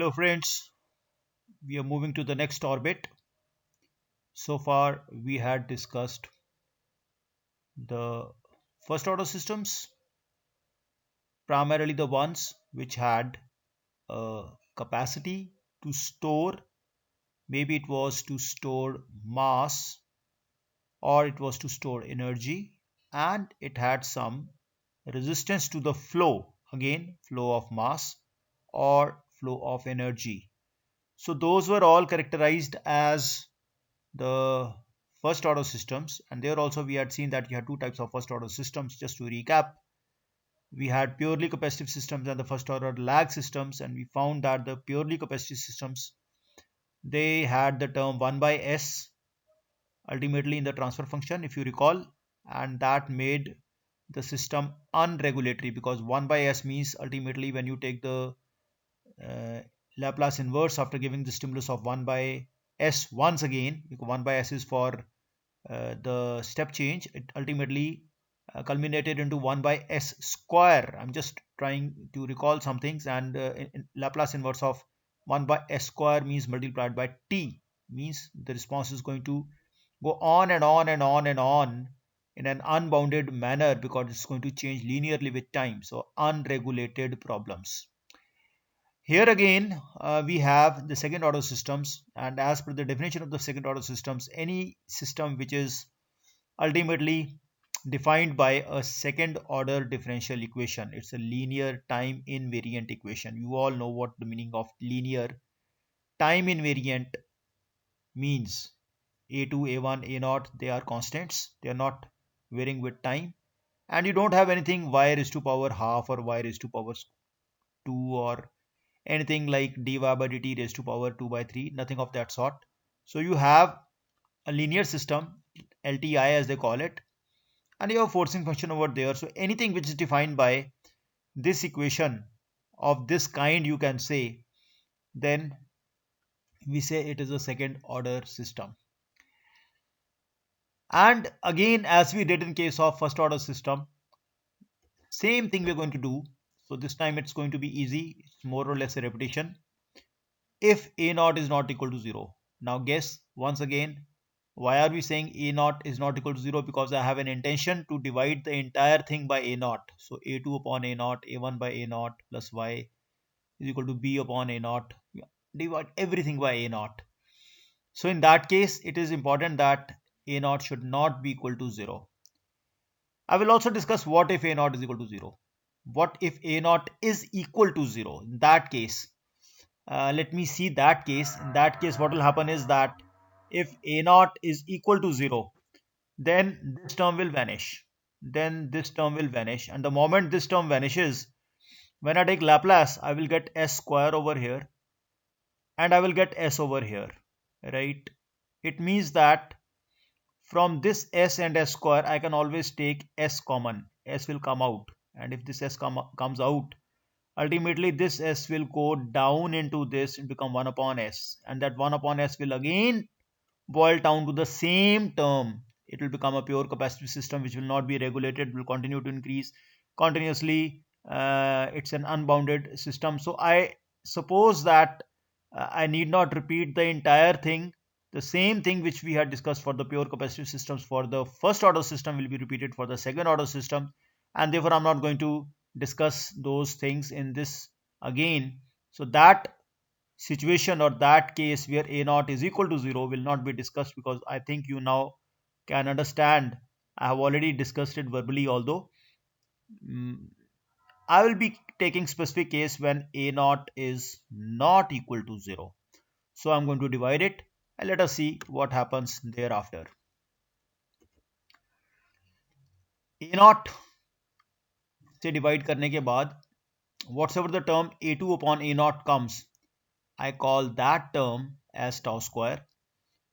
Hello friends, we are moving to the next orbit. So far we had discussed the first order systems, primarily the ones which had a capacity to store, maybe it was to store mass or it was to store energy, and it had some resistance to the flow, again flow of mass or flow of energy. So those were all characterized as the first order systems, and there also we had seen that you had two types of first order systems. Just to recap, we had purely capacitive systems and the first order lag systems, and we found that the purely capacitive systems, they had the term 1 by s ultimately in the transfer function, if you recall, and that made the system unregulatory, because 1 by s means ultimately when you take the uh, Laplace inverse after giving the stimulus of 1 by s once again, because 1 by s is for the step change, it ultimately culminated into 1 by s square. I'm just trying to recall some things, and in Laplace inverse of 1 by s square means multiplied by t, means the response is going to go on and on and on and on in an unbounded manner, because it's going to change linearly with time. So unregulated problems. Here again, we have the second order systems, and as per the definition of the second order systems, any system which is ultimately defined by a second order differential equation. It's a linear time invariant equation. You all know what the meaning of linear time invariant means. A2, A1, A0, they are constants. They are not varying with time. And you don't have anything y raised to power half or y raised to power 2 or anything like dy by dt raised to power 2 by 3. Nothing of that sort. So you have a linear system, LTI as they call it, and you have a forcing function over there. So anything which is defined by this equation of this kind, you can say, then we say it is a second order system. And again, as we did in case of first order system, same thing we're going to do. So this time it's going to be easy. It's more or less a repetition. If a naught is not equal to 0. Now guess once again, why are we saying a naught is not equal to 0? Because I have an intention to divide the entire thing by a naught. So a2 upon a naught, a1 by a naught plus y is equal to b upon a naught. Yeah, divide everything by a naught. So in that case, it is important that a naught should not be equal to 0. I will also discuss what if a naught is equal to 0. What if a naught is equal to 0? In that case, let me see that case. In that case, what will happen is that if a naught is equal to 0, then this term will vanish. Then this term will vanish. And the moment this term vanishes, when I take Laplace, I will get s square over here and I will get s over here, right? It means that from this s and s square, I can always take s common. S will come out. And if this s comes out, ultimately this s will go down into this and become 1 upon s. And that 1 upon s will again boil down to the same term. It will become a pure capacitive system which will not be regulated, will continue to increase continuously. It's an unbounded system. So I suppose that I need not repeat the entire thing. The same thing which we had discussed for the pure capacitive systems for the first order system will be repeated for the second order system, and therefore I'm not going to discuss those things in this again. So that situation or that case where a naught is equal to 0 will not be discussed, because I think you now can understand. I have already discussed it verbally, although I will be taking specific case when a naught is not equal to 0. So I'm going to divide it and let us see what happens thereafter. A naught से divide करने के बाद whatever the term a2 upon a naught comes, I call that term as tau square.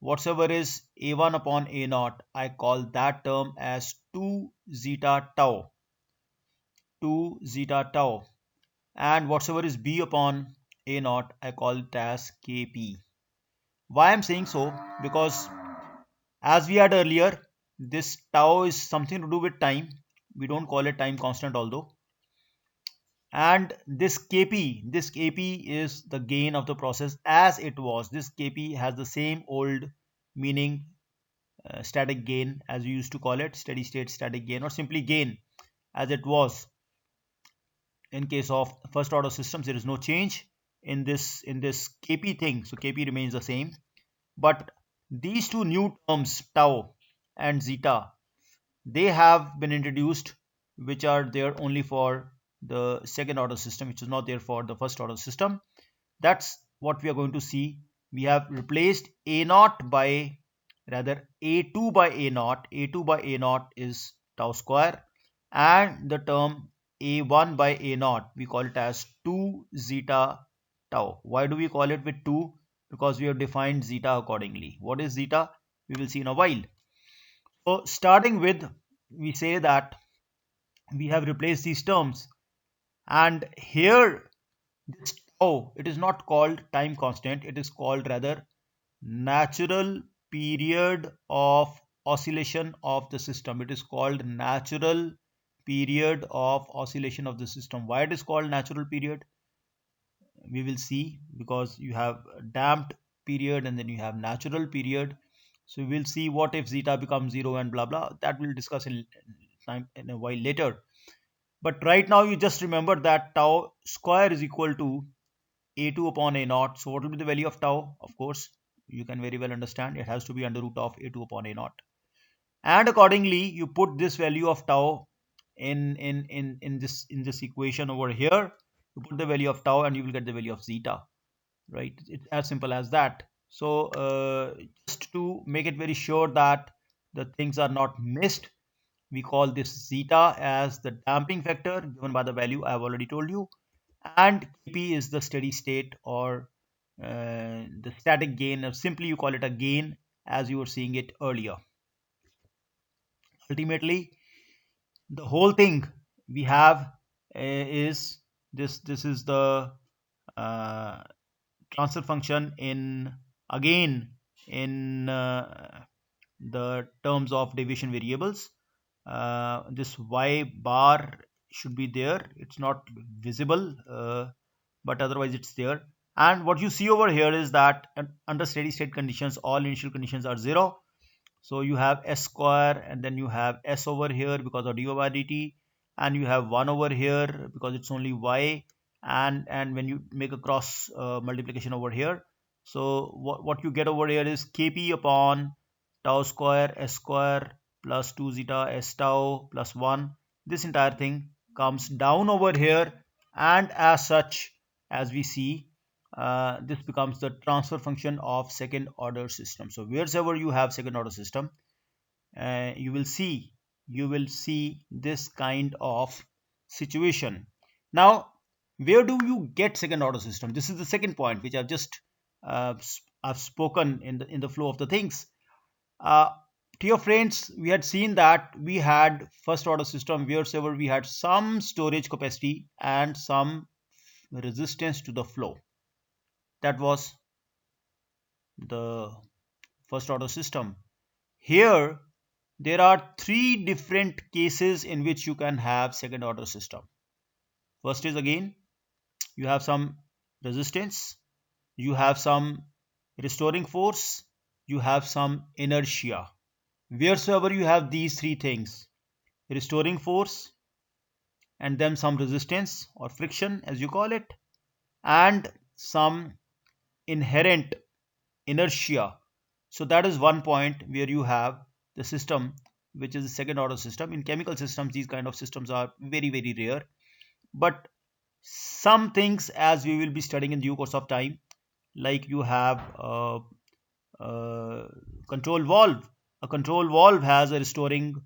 Whatever is a1 upon a naught, I call that term as 2 zeta tau, 2 zeta tau. And whatever is b upon a naught, I call it as kp. Why I'm saying so? Because as we had earlier, this tau is something to do with time. We don't call it time constant, although. and this kp is the gain of the process as it was. This kp has the same old meaning, static gain, as we used to call it, steady state static gain, or simply gain, as it was. In case of first order systems, there is no change in this kp thing, so kp remains the same. But these two new terms, tau and zeta, they have been introduced, which are there only for the second order system, which is not there for the first order system. That's what we are going to see. We have replaced a naught by, rather, a2 by a naught. A2 by a naught is tau square, and the term a1 by a naught, we call it as 2 zeta tau. Why do we call it with 2? Because we have defined zeta accordingly. What is zeta? We will see in a while. So starting with, we say that we have replaced these terms, and here this tau, it is not called time constant, it is called rather natural period of oscillation of the system. It is called natural period of oscillation of the system. Why it is called natural period, we will see, because you have damped period and then you have natural period. So we will see what if zeta becomes 0 and blah blah, that we'll discuss in time, in a while later. But right now you just remember that tau square is equal to a2 upon a naught. So what will be the value of tau? Of course, you can very well understand it has to be under root of a2 upon a naught. And accordingly, you put this value of tau in this equation over here. You put the value of tau and you will get the value of zeta. Right? It's as simple as that. So just to make it very sure that the things are not missed, we call this zeta as the damping factor given by the value I have already told you, and kp is the steady state, or the static gain, or simply you call it a gain as you were seeing it earlier. Ultimately, the whole thing we have is this is the uh, transfer function in, again, in the terms of deviation variables. This y bar should be there, it's not visible, but otherwise it's there. And what you see over here is that under steady state conditions, all initial conditions are 0. So you have s square, and then you have s over here because of dy by dt, and you have 1 over here because it's only y, and when you make a cross multiplication over here, so what you get over here is kp upon tau square s square plus 2 zeta s tau plus 1. This entire thing comes down over here, and as such, as we see, this becomes the transfer function of second order system. So wherever you have second order system, you will see this kind of situation. Now, where do you get second order system? This is the second point which I've just I've spoken in the flow of the things. uh, Dear friends, we had seen that we had first order system wherever we had some storage capacity and some resistance to the flow. That was the first order system. Here there are three different cases in which you can have second order system. First is, again, you have some resistance, you have some restoring force, you have some inertia. Wheresoever you have these three things, restoring force, and then some resistance or friction as you call it, and some inherent inertia. So that is one point where you have the system which is a second order system. In chemical systems, these kind of systems are very, very rare, but some things, as we will be studying in due course of time, like you have a control valve. A control valve has a restoring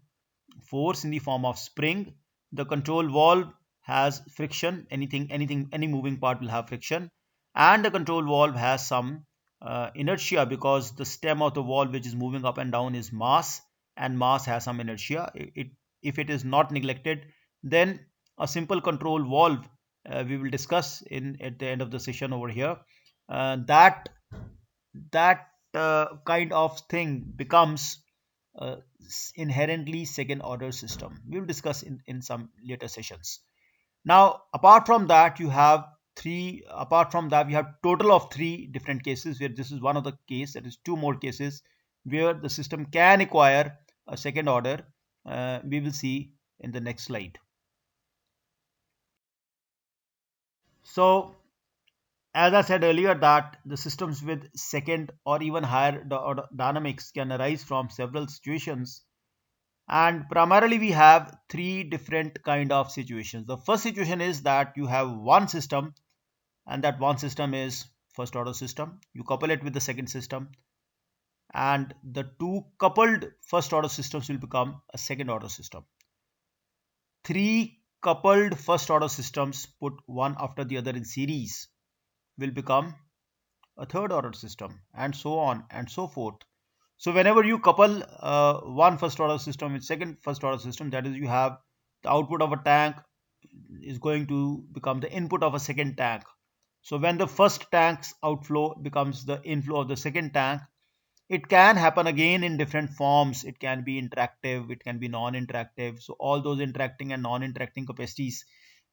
force in the form of spring. The control valve has friction. Any moving part will have friction, and the control valve has some inertia, because the stem of the valve which is moving up and down is mass, and mass has some inertia. If it is not neglected, then a simple control valve, we will discuss in at the end of the session over here, that kind of thing becomes uh, inherently second order system. We will discuss in some later sessions. Now, apart from that, you have three. Apart from that, we have total of three different cases where this is one of the case. That is two more cases where the system can acquire a second order. We will see in the next slide. So, as I said earlier, that the systems with second or even higher order dynamics can arise from several situations, and primarily we have three different kind of situations. The first situation is that you have one system, and that one system is first order system. You couple it with the second system, and the two coupled first order systems will become a second order system. Three coupled first order systems put one after the other in series will become a third order system, and so on and so forth. So whenever you couple one first order system with second first order system, that is, you have the output of a tank is going to become the input of a second tank. So when the first tank's outflow becomes the inflow of the second tank, it can happen again in different forms. It can be interactive, it can be non-interactive. So all those interacting and non-interacting capacities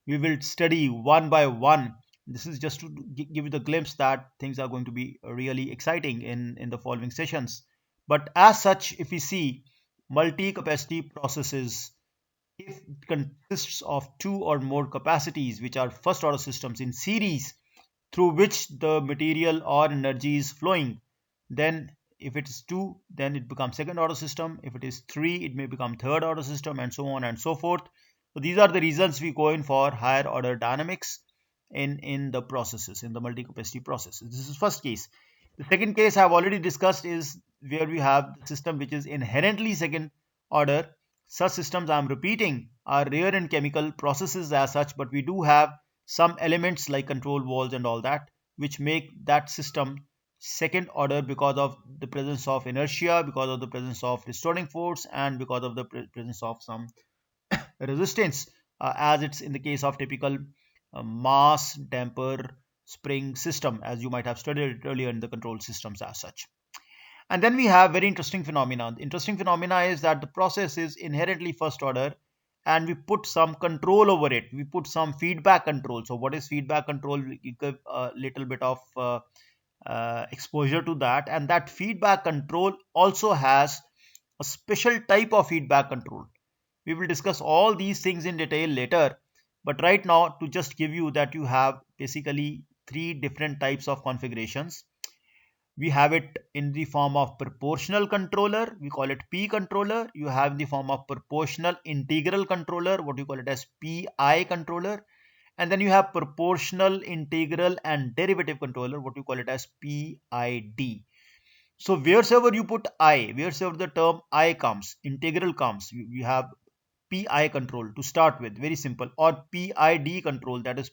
we will study one by one. This is just to give you the glimpse that things are going to be really exciting in the following sessions. But as such, if we see multi-capacity processes, if it consists of two or more capacities which are first order systems in series through which the material or energy is flowing, then if it is 2, then it becomes second order system. If it is 3, it may become third order system, and so on and so forth. So these are the reasons we go in for higher order dynamics in the processes, in the multi-capacity processes. This is first case. The second case I have already discussed is where we have the system which is inherently second order. Such systems, I am repeating, are rare in chemical processes as such, but we do have some elements like control valves and all that which make that system second order because of the presence of inertia, because of the presence of restoring force, and because of the presence of some resistance, as it's in the case of typical mass damper spring system, as you might have studied earlier in the control systems as such. And then we have very interesting phenomena. The interesting phenomena is that the process is inherently first order, and we put some control over it. We put some feedback control. So what is feedback control? We give a little bit of exposure to that, and that feedback control also has a special type of feedback control. We will discuss all these things in detail later, but right now, to just give you that, you have basically three different types of configurations. We have it in the form of proportional controller, we call it P controller. You have in the form of proportional integral controller, what you call it as PI controller. And then you have proportional integral and derivative controller, what you call it as PID. So wherever you put I, wherever the term I comes, integral comes, you have PI control to start with, very simple, or PID control, that is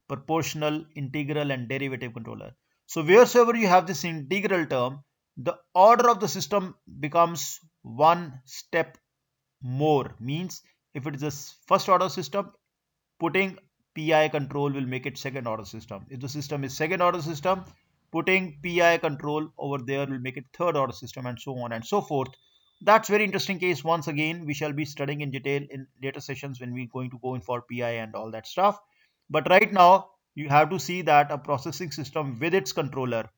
proportional, integral, and derivative controller. So wherever you have this integral term, the order of the system becomes one step more. Means if it is a first order system, putting PI control will make it second order system. If the system is second order system, putting PI control over there will make it third order system, and so on and so forth. That's very interesting case. Once again, we shall be studying in detail in later sessions when we're going to go in for PI and all that stuff. But right now, you have to see that a processing system with its controller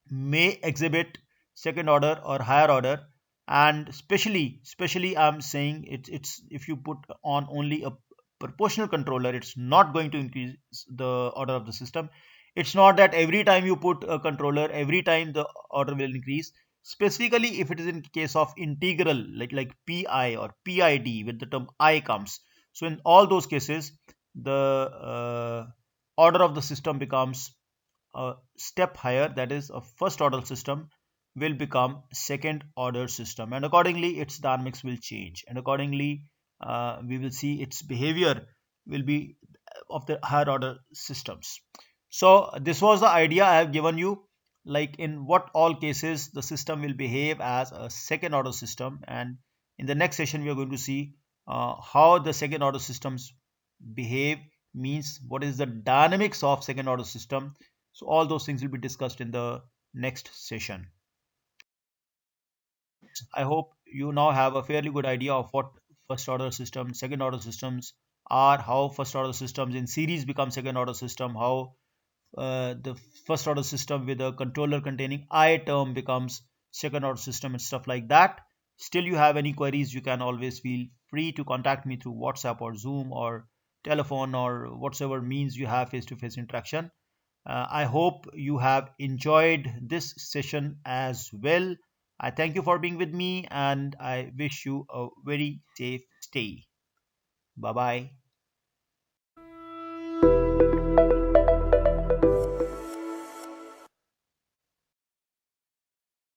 may exhibit second order or higher order, and especially I'm saying it's if you put on only a proportional controller, it's not going to increase the order of the system. It's not that every time you put a controller, every time the order will increase. Specifically, if it is in case of integral, like PI or PID, with the term I comes, so in all those cases, the order of the system becomes a step higher. That is, a first order system will become second order system, and accordingly its dynamics will change, and accordingly we will see its behavior will be of the higher order systems. So this was the idea I have given you, like in what all cases the system will behave as a second order system. And in the next session we are going to see how the second order systems behave, means what is the dynamics of second order system. So all those things will be discussed in the next session. I hope you now have a fairly good idea of what first order systems, second order systems are how first order systems in series become second order system, how the first order system with a controller containing I term becomes second order system and stuff like that. Still you have any queries, you can always feel free to contact me through WhatsApp or Zoom or telephone or whatsoever means you have face to face interaction. I hope you have enjoyed this session as well. I thank you for being with me and I wish you a very safe stay. Bye bye.